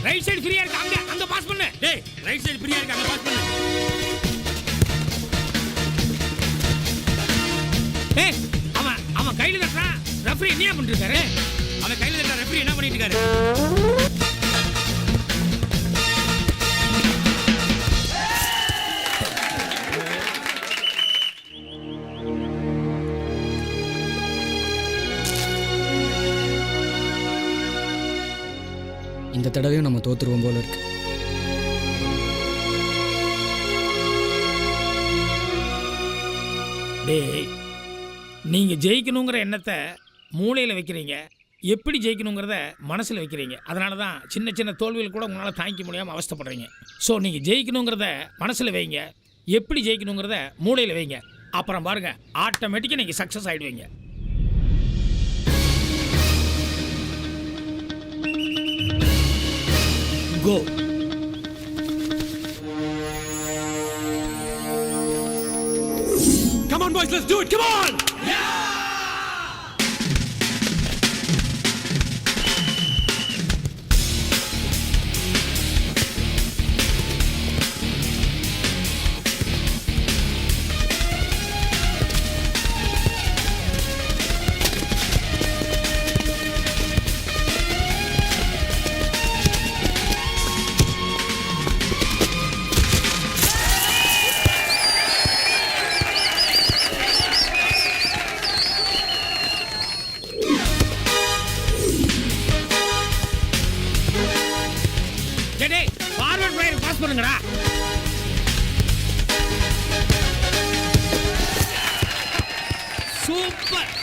Right side ஃப்ரீயா இருக்கு, அங்க பாஸ் பண்ணு. டேய் ரைட் சைடு ஃப்ரீயா இருக்கு, அங்க பாஸ் பண்ணு. டேய் அவன் கையில தட்டறான். ரெஃபரி என்ன பண்ணிட்டு இருக்காரு? அவன் கையில தட்டற ரெஃபரி என்ன பண்ணிட்டு இருக்காரு? இந்த தடவையும் நம்ம தோத்துருவோம் போல இருக்கு. டேய் நீங்க ஜெயிக்கணுங்கிற எண்ணத்தை மூளையில் வைக்கிறீங்க, எப்படி ஜெயிக்கணுங்கிறத மனசில் வைக்கிறீங்க. அதனால தான் சின்ன சின்ன தோல்விகள் கூட உங்களால் தாங்கிக்க முடியாமல் அவஸ்தைப்படுறீங்க. ஸோ நீங்கள் ஜெயிக்கணுங்கிறத மனசில் வைங்க, எப்படி ஜெயிக்கணுங்கிறத மூளையில் வைங்க. அப்புறம் பாருங்க, ஆட்டோமேட்டிக்காக நீங்கள் success ஆகிடுவீங்க. Go. Come on, boys, let's do it. Come on. Yeah! பண்ணுங்கடா. Super.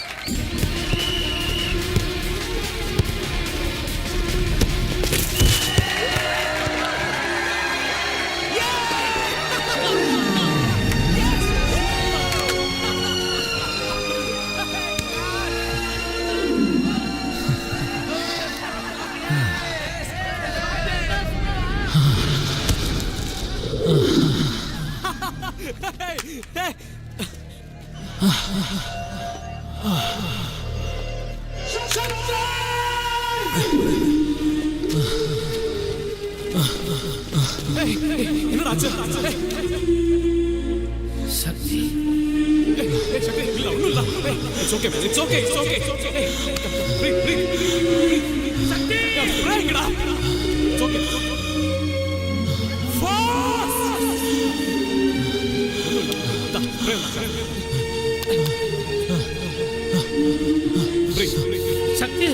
Shakti,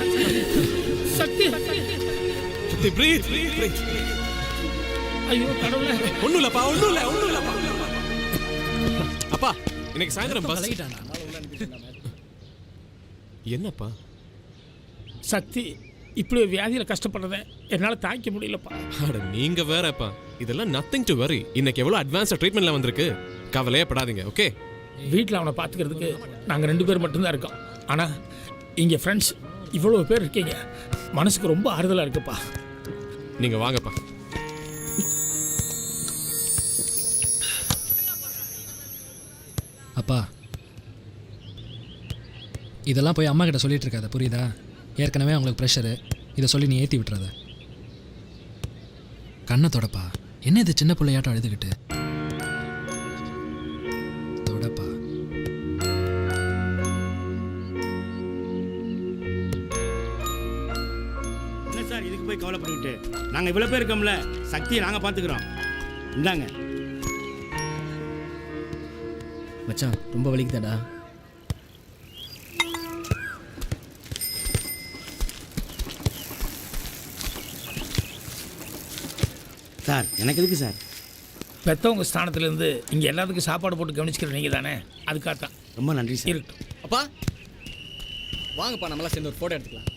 Shakti, Shakti, Shakti, breathe, breathe. ஐயோ கடவுளே. ஒண்ணும் இல்லப்பா, ஒண்ணும் இல்லப்பா. அப்பா, இன்னைக்கு சாயந்தரம் பஸ். என்னப்பா? சக்தி, இப்படி வியாதியில கஷ்டப்படுறத என்னால தாங்கிக்க முடியலப்பா. அட நீங்க வேறப்பா. இதெல்லாம் nothing to worry. இன்னைக்கு எவ்வளவு அட்வான்ஸ்டா ட்ரீட்மெண்ட்ல வந்திருக்கு. கவலையே படாதீங்க, ஓகே? வீட்டில் அவனை பார்த்துக்கிறதுக்கு நாங்கள் 2 பேர் மட்டும்தான் இருக்கோம். ஆனால் இங்கே ஃப்ரெண்ட்ஸ் இவ்வளோ பேர் இருக்கீங்க, மனசுக்கு ரொம்ப ஆறுதலாக இருக்குப்பா. நீங்க வாங்கப்பா. அப்பா, இதெல்லாம் போய் அம்மா கிட்ட சொல்லிட்டு இருக்காத, புரியுதா? ஏற்கனவே அவங்களுக்கு ப்ரெஷரு, இதை சொல்லி நீ ஏற்றி விட்டுறாத. கண்ணை தொடப்பா. என்ன இது சின்ன பிள்ளையாட்டம் அழுதுகிட்டு? தொடப்பா. என்ன சார் இதுக்கு போய் கவலைப்பட்டுக்கிட்டு? நாங்கள் இவ்வளோ பேர் இருக்கோம்ல, சக்தியை நாங்கள் பார்த்துக்குறோம். இந்தாங்க மச்சான், ரொம்ப வலிக்குதாடா? சார். எனக்கு எதுக்கு சார்? பெற்றவங்க ஸ்தானத்துலேருந்து இங்கே எல்லாத்துக்கும் சாப்பாடு போட்டு கவனிச்சிக்கிற நீங்கள் தானே, அதுக்காகத்தான். ரொம்ப நன்றி சார். இருக்கட்டும். அப்பா வாங்கப்பா, நம்மளாம் சேர்ந்து ஒரு ஃபோட்டோ எடுத்துக்கலாம்.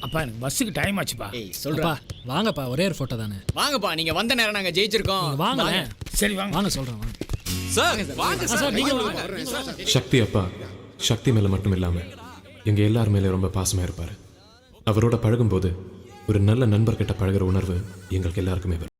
அப்பா எனக்கு பஸ்ஸுக்கு டைம் ஆச்சுப்பா. ஏய் அப்பா சொல்றா. வாங்கப்பா, ஒரே ஒரு ஃபோட்டோ தானே. வாங்கப்பா, நீங்க வந்த நேரம் நாங்க ஜெயிச்சிருக்கோம். நீங்க வாங்களேன். சரி வாங்க. வாங்க சொல்கிறேன் வாங்க. சார் வாங்க சார் நீங்கள் சக்தி அப்பா சக்தி மேலே மட்டும் இல்லாமல் எங்கள் எல்லார் மேலே ரொம்ப பாசமாக இருப்பார். அவரோட பழகும்போது ஒரு நல்ல நண்பர்கிட்ட பழகுற உணர்வு எங்களுக்கு எல்லாருக்குமே வரும்.